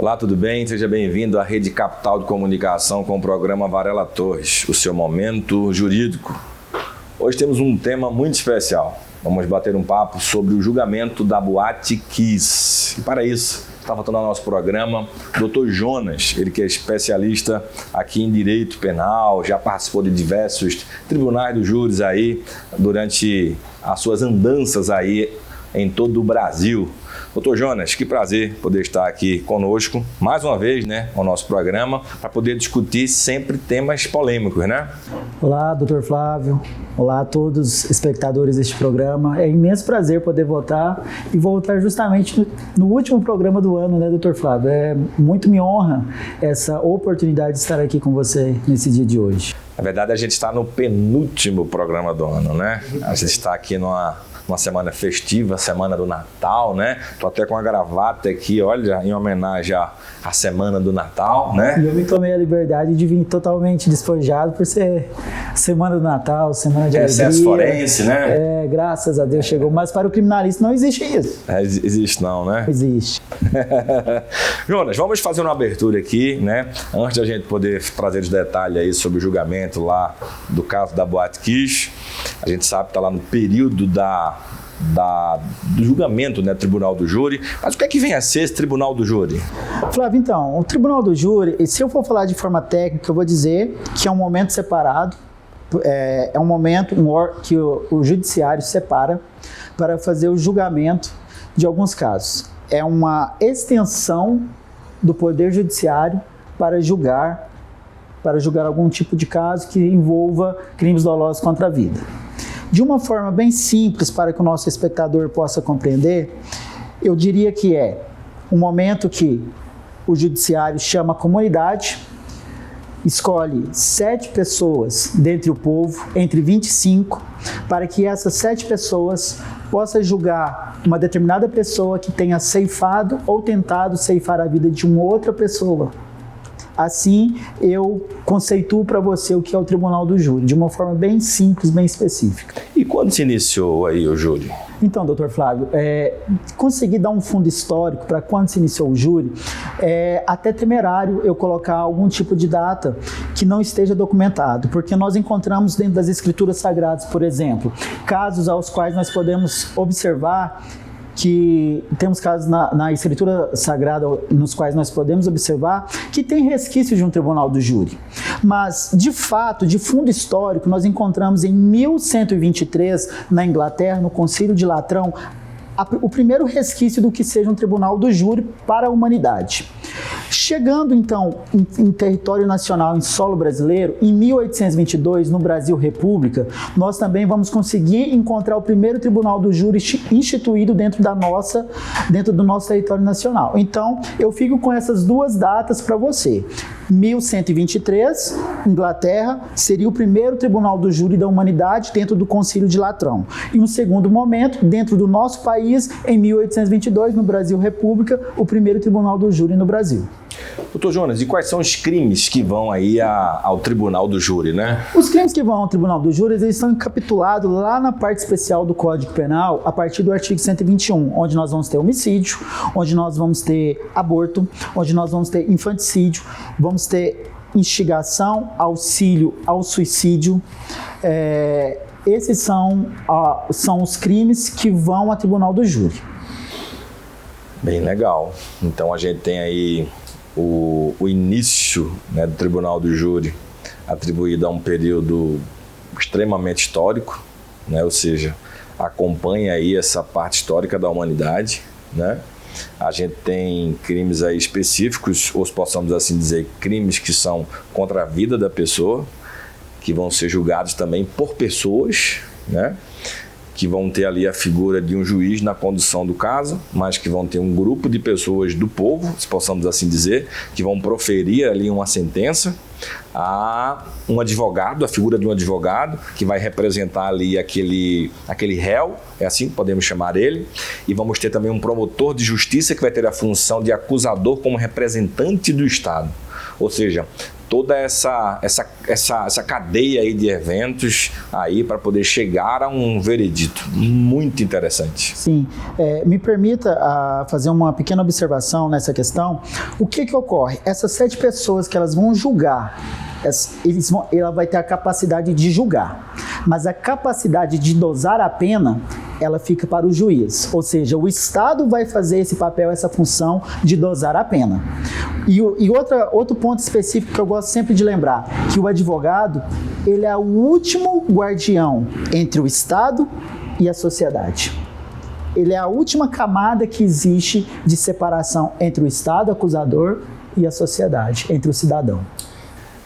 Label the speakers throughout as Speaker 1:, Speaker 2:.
Speaker 1: Olá, tudo bem? Seja bem-vindo à Rede Capital de Comunicação com o programa Varela Torres, o seu momento jurídico. Hoje temos um tema muito especial. Vamos bater um papo sobre o julgamento da Boate Kiss. E para isso, está faltando ao nosso programa o Dr. Jonas, ele que é especialista aqui em direito penal, já participou de diversos tribunais dos júris aí durante as suas andanças aí em todo o Brasil. Doutor Jonas, que prazer poder estar aqui conosco, mais uma vez, né, no nosso programa, para poder discutir sempre temas polêmicos, né?
Speaker 2: Olá, doutor Flávio. Olá a todos os espectadores deste programa. É um imenso prazer poder voltar justamente no último programa do ano, né, doutor Flávio? Muito me honra essa oportunidade de estar aqui com você nesse dia de hoje.
Speaker 1: Na verdade, a gente está no penúltimo programa do ano, né? A gente está aqui numa semana festiva, semana do Natal, né? Tô até com a gravata aqui, olha, em homenagem à semana do Natal, né?
Speaker 2: E eu me tomei a liberdade de vir totalmente despojado por ser semana do Natal, semana de alegria.
Speaker 1: Excesso forense, né?
Speaker 2: Graças a Deus chegou. Mas para o criminalista não existe isso.
Speaker 1: Existe não, né?
Speaker 2: Existe.
Speaker 1: Jonas, vamos fazer uma abertura aqui, né? Antes da gente poder trazer os detalhes aí sobre o julgamento lá do caso da Boate Kiss. A gente sabe que está lá no período do julgamento, né, tribunal do júri. Mas o que é que vem a ser esse tribunal do júri?
Speaker 2: Flávio, então, o tribunal do júri, se eu for falar de forma técnica, eu vou dizer que é um momento separado, é um momento que o judiciário separa para fazer o julgamento de alguns casos. É uma extensão do poder judiciário para julgar algum tipo de caso que envolva crimes dolosos contra a vida. De uma forma bem simples, para que o nosso espectador possa compreender, eu diria que é um momento que o judiciário chama a comunidade, escolhe 7 pessoas dentre o povo, entre 25, para que essas 7 pessoas possam julgar uma determinada pessoa que tenha ceifado ou tentado ceifar a vida de uma outra pessoa. Assim, eu conceituo para você o que é o tribunal do júri, de uma forma bem simples, bem específica.
Speaker 1: E quando se iniciou aí o júri?
Speaker 2: Então, doutor Flávio, consegui dar um fundo histórico para quando se iniciou o júri, até temerário eu colocar algum tipo de data que não esteja documentado, porque nós encontramos dentro das escrituras sagradas, por exemplo, casos aos quais nós podemos observar que temos casos na escritura sagrada nos quais nós podemos observar que tem resquício de um tribunal do júri. Mas, de fato, de fundo histórico, nós encontramos em 1123, na Inglaterra, no Concílio de Latrão, o primeiro resquício do que seja um tribunal do júri para a humanidade. Chegando, então, em território nacional, em solo brasileiro, em 1822, no Brasil República, nós também vamos conseguir encontrar o primeiro tribunal do júri instituído dentro do nosso território nacional. Então, eu fico com essas duas datas para você. 1123, Inglaterra, seria o primeiro tribunal do júri da humanidade dentro do Concílio de Latrão. E um segundo momento, dentro do nosso país, em 1822, no Brasil República, o primeiro tribunal do júri no Brasil.
Speaker 1: Doutor Jonas, e quais são os crimes que vão aí ao tribunal do júri, né?
Speaker 2: Os crimes que vão ao tribunal do júri, eles estão encapsulados lá na parte especial do Código Penal, a partir do artigo 121, onde nós vamos ter homicídio, onde nós vamos ter aborto, onde nós vamos ter infanticídio, vamos ter instigação, auxílio ao suicídio. Esses são os crimes que vão ao tribunal do júri.
Speaker 1: Bem legal. Então a gente tem aí o início, né, do tribunal do júri atribuído a um período extremamente histórico, né, ou seja, acompanha aí essa parte histórica da humanidade, né? A gente tem crimes aí específicos, ou possamos assim dizer, crimes que são contra a vida da pessoa, que vão ser julgados também por pessoas, né? Que vão ter ali a figura de um juiz na condução do caso, mas que vão ter um grupo de pessoas do povo, se possamos assim dizer, que vão proferir ali uma sentença a um advogado, a figura de um advogado, que vai representar ali aquele réu, é assim que podemos chamar ele, e vamos ter também um promotor de justiça que vai ter a função de acusador como representante do Estado. Ou seja, toda essa cadeia aí de eventos aí para poder chegar a um veredito. Muito interessante.
Speaker 2: Sim. Me permita fazer uma pequena observação nessa questão. O que ocorre? Essas 7 pessoas que elas vão julgar, ela vai ter a capacidade de julgar, mas a capacidade de dosar a pena, ela fica para o juiz, ou seja, o Estado vai fazer esse papel, essa função de dosar a pena. E outro ponto específico que eu gosto sempre de lembrar, que o advogado, ele é o último guardião entre o Estado e a sociedade. Ele é a última camada que existe de separação entre o Estado acusador e a sociedade, entre o cidadão.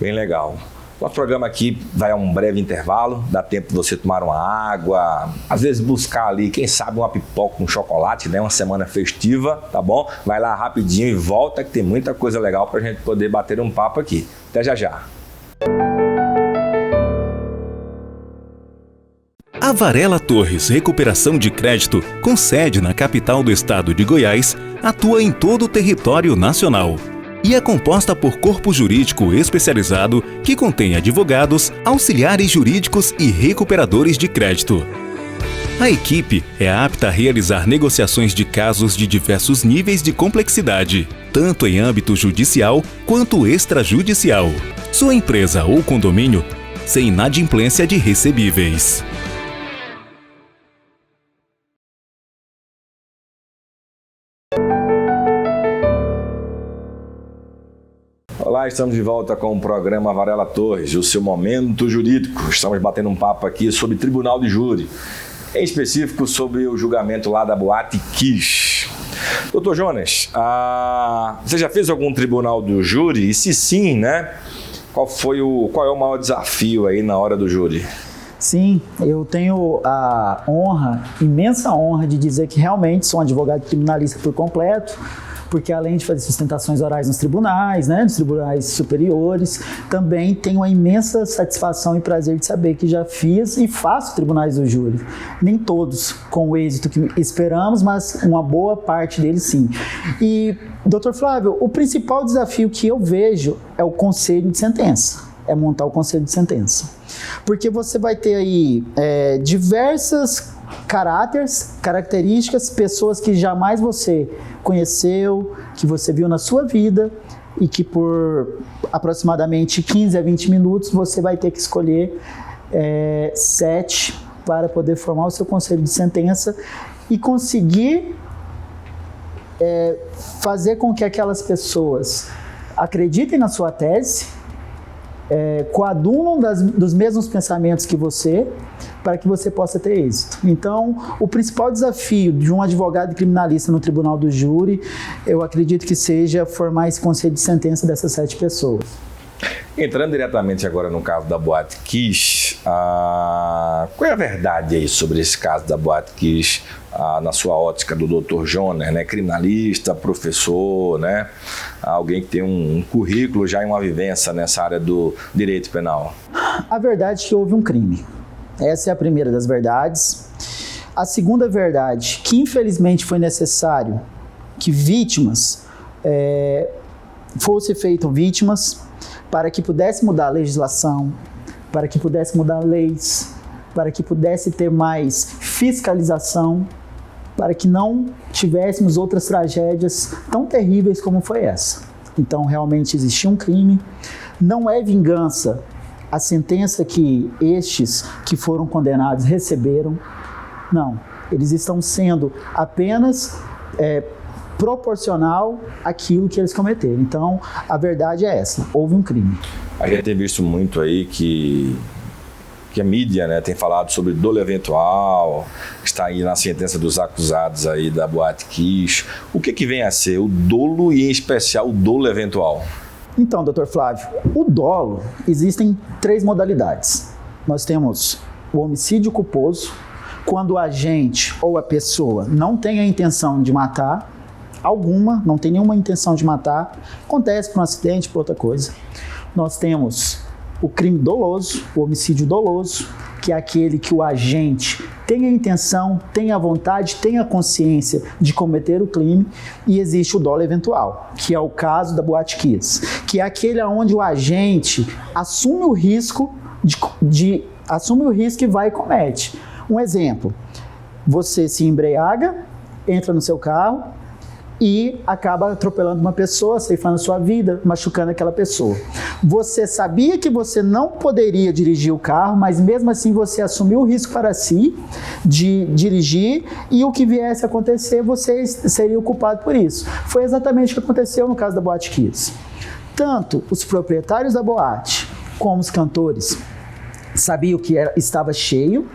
Speaker 1: Bem legal. Nosso programa aqui vai a um breve intervalo, dá tempo de você tomar uma água, às vezes buscar ali, quem sabe uma pipoca com chocolate, né? Uma semana festiva, tá bom? Vai lá rapidinho e volta que tem muita coisa legal pra gente poder bater um papo aqui. Até já já.
Speaker 3: A Varela Torres Recuperação de Crédito, com sede na capital do estado de Goiás, atua em todo o território nacional e é composta por corpo jurídico especializado que contém advogados, auxiliares jurídicos e recuperadores de crédito. A equipe é apta a realizar negociações de casos de diversos níveis de complexidade, tanto em âmbito judicial quanto extrajudicial. Sua empresa ou condomínio sem inadimplência de recebíveis.
Speaker 1: Olá, estamos de volta com o programa Varela Torres, o seu momento jurídico. Estamos batendo um papo aqui sobre tribunal de júri, em específico sobre o julgamento lá da Boate Kiss. Doutor Jonas, você já fez algum tribunal do júri? E se sim, né? Qual é o maior desafio aí na hora do júri?
Speaker 2: Sim, eu tenho a imensa honra de dizer que realmente sou um advogado criminalista por completo, porque além de fazer sustentações orais nos tribunais, né, nos tribunais superiores, também tenho a imensa satisfação e prazer de saber que já fiz e faço tribunais do júri. Nem todos com o êxito que esperamos, mas uma boa parte deles sim. E, doutor Flávio, o principal desafio que eu vejo é o conselho de sentença, é montar o conselho de sentença. Porque você vai ter aí diversas características, pessoas que jamais você conheceu, que você viu na sua vida e que por aproximadamente 15 a 20 minutos você vai ter que escolher 7 para poder formar o seu conselho de sentença e conseguir fazer com que aquelas pessoas acreditem na sua tese, coadunam dos mesmos pensamentos que você, para que você possa ter êxito. Então, o principal desafio de um advogado criminalista no tribunal do júri, eu acredito que seja formar esse conselho de sentença dessas 7 pessoas.
Speaker 1: Entrando diretamente agora no caso da Boate Kiss, qual é a verdade aí sobre esse caso da Boate Kiss, na sua ótica do Dr. Jonas, né? Criminalista, professor, né? Alguém que tem um currículo já e uma vivência nessa área do direito penal?
Speaker 2: A verdade é que houve um crime. Essa é a primeira das verdades. A segunda verdade, que infelizmente foi necessário que vítimas fossem feitas vítimas para que pudesse mudar a legislação, para que pudesse mudar leis, para que pudesse ter mais fiscalização, para que não tivéssemos outras tragédias tão terríveis como foi essa. Então, realmente existia um crime. Não é vingança a sentença que estes que foram condenados receberam. Não, eles estão sendo apenas proporcional àquilo que eles cometeram. Então, a verdade é essa, houve um crime.
Speaker 1: A gente tem visto muito aí que a mídia, né, tem falado sobre dolo eventual, está aí na sentença dos acusados aí da Boate Kiss. O que vem a ser o dolo e, em especial, o dolo eventual?
Speaker 2: Então, doutor Flávio, o dolo, existem 3 modalidades. Nós temos o homicídio culposo, quando o agente ou a pessoa não tem a intenção de matar, não tem nenhuma intenção de matar, acontece por um acidente, por outra coisa. Nós temos o crime doloso, o homicídio doloso, que é aquele que o agente tem a intenção, tem a vontade, tem a consciência de cometer o crime, e existe o dolo eventual, que é o caso da Boate Kiss, que é aquele onde o agente assume o risco e vai e comete. Um exemplo, você se embriaga, entra no seu carro e acaba atropelando uma pessoa, ceifando sua vida, machucando aquela pessoa. Você sabia que você não poderia dirigir o carro, mas mesmo assim você assumiu o risco para si de dirigir, e o que viesse a acontecer, você seria o culpado por isso. Foi exatamente o que aconteceu no caso da Boate Kiss. Tanto os proprietários da boate como os cantores sabiam que estava cheio,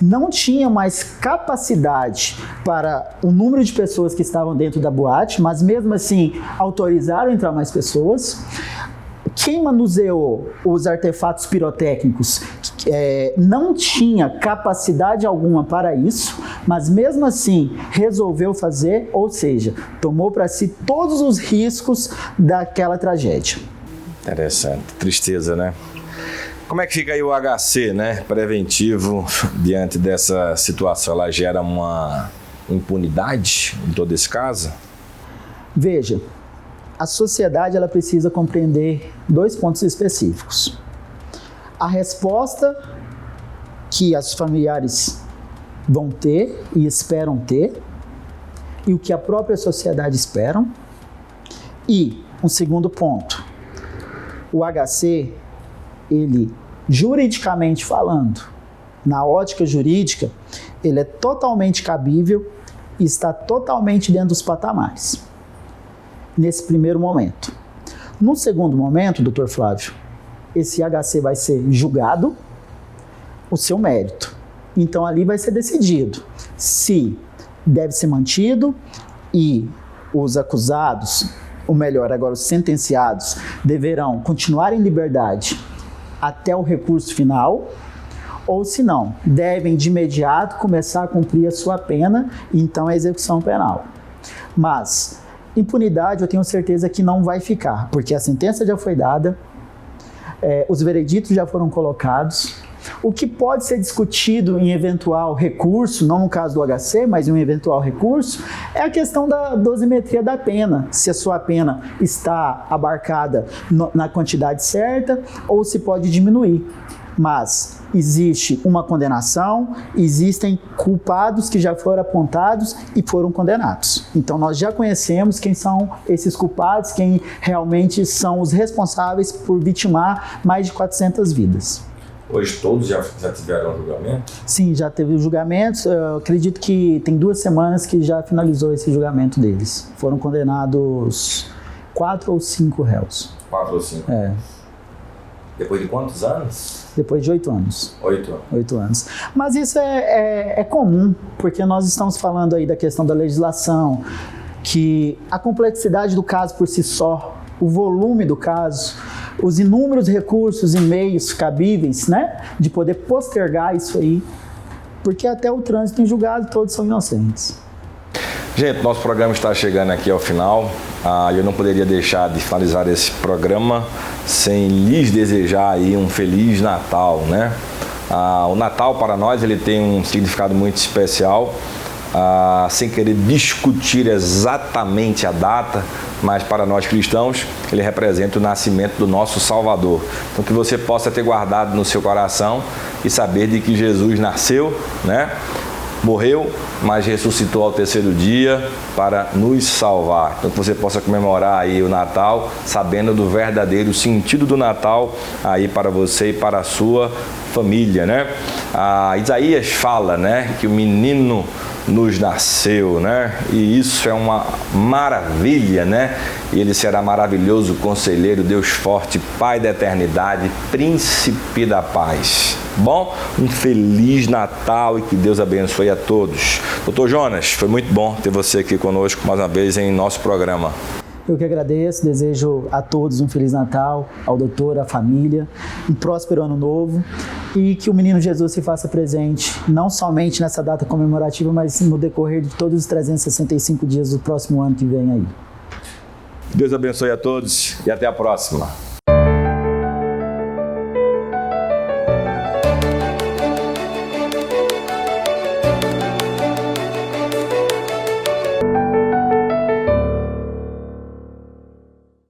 Speaker 2: não tinha mais capacidade para o número de pessoas que estavam dentro da boate, mas mesmo assim autorizaram entrar mais pessoas. Quem manuseou os artefatos pirotécnicos não tinha capacidade alguma para isso, mas mesmo assim resolveu fazer, ou seja, tomou para si todos os riscos daquela tragédia.
Speaker 1: Interessante, tristeza, né? Como é que fica aí o HC, né, preventivo, diante dessa situação? Ela gera uma impunidade em todo esse caso?
Speaker 2: Veja, a sociedade ela precisa compreender 2 pontos específicos. A resposta que os familiares vão ter e esperam ter, e o que a própria sociedade espera. E um segundo ponto, o HC, ele, juridicamente falando, na ótica jurídica, ele é totalmente cabível e está totalmente dentro dos patamares, nesse primeiro momento. No segundo momento, doutor Flávio, esse HC vai ser julgado o seu mérito. Então ali vai ser decidido se deve ser mantido e os acusados, ou melhor, agora os sentenciados, deverão continuar em liberdade até o recurso final, ou se não, devem de imediato começar a cumprir a sua pena, então a execução penal. Mas impunidade eu tenho certeza que não vai ficar, porque a sentença já foi dada, os vereditos já foram colocados. O que pode ser discutido em eventual recurso, não no caso do HC, mas em um eventual recurso, é a questão da dosimetria da pena. Se a sua pena está abarcada na quantidade certa ou se pode diminuir. Mas existe uma condenação, existem culpados que já foram apontados e foram condenados. Então nós já conhecemos quem são esses culpados, quem realmente são os responsáveis por vitimar mais de 400 vidas.
Speaker 1: Hoje todos já tiveram julgamento?
Speaker 2: Sim, já teve julgamentos. Eu acredito que tem 2 semanas que já finalizou esse julgamento deles. Foram condenados 4 ou 5 réus.
Speaker 1: 4 ou 5?
Speaker 2: É.
Speaker 1: Depois de quantos anos?
Speaker 2: Depois de 8 anos.
Speaker 1: 8 anos.
Speaker 2: 8 anos. Mas isso é comum, porque nós estamos falando aí da questão da legislação, que a complexidade do caso por si só, o volume do caso, os inúmeros recursos e meios cabíveis, né, de poder postergar isso aí, porque até o trânsito em julgado todos são inocentes.
Speaker 1: Gente, nosso programa está chegando aqui ao final. Eu não poderia deixar de finalizar esse programa sem lhes desejar aí um Feliz Natal, né? O Natal para nós ele tem um significado muito especial. Sem querer discutir exatamente a data, mas para nós cristãos, ele representa o nascimento do nosso Salvador. Então que você possa ter guardado no seu coração e saber de que Jesus nasceu, né? Morreu, mas ressuscitou ao 3º dia para nos salvar. Então que você possa comemorar aí o Natal, sabendo do verdadeiro sentido do Natal aí para você e para a sua família, né? Isaías fala, né, que o menino nos nasceu, né? E isso é uma maravilha, né? E ele será maravilhoso conselheiro, Deus forte, Pai da eternidade, Príncipe da paz. Bom, um Feliz Natal e que Deus abençoe a todos. Doutor Jonas, foi muito bom ter você aqui conosco mais uma vez em nosso programa.
Speaker 2: Eu que agradeço, desejo a todos um Feliz Natal, ao doutor, à família, um próspero ano novo e que o menino Jesus se faça presente, não somente nessa data comemorativa, mas no decorrer de todos os 365 dias do próximo ano que vem aí.
Speaker 1: Deus abençoe a todos e até a próxima.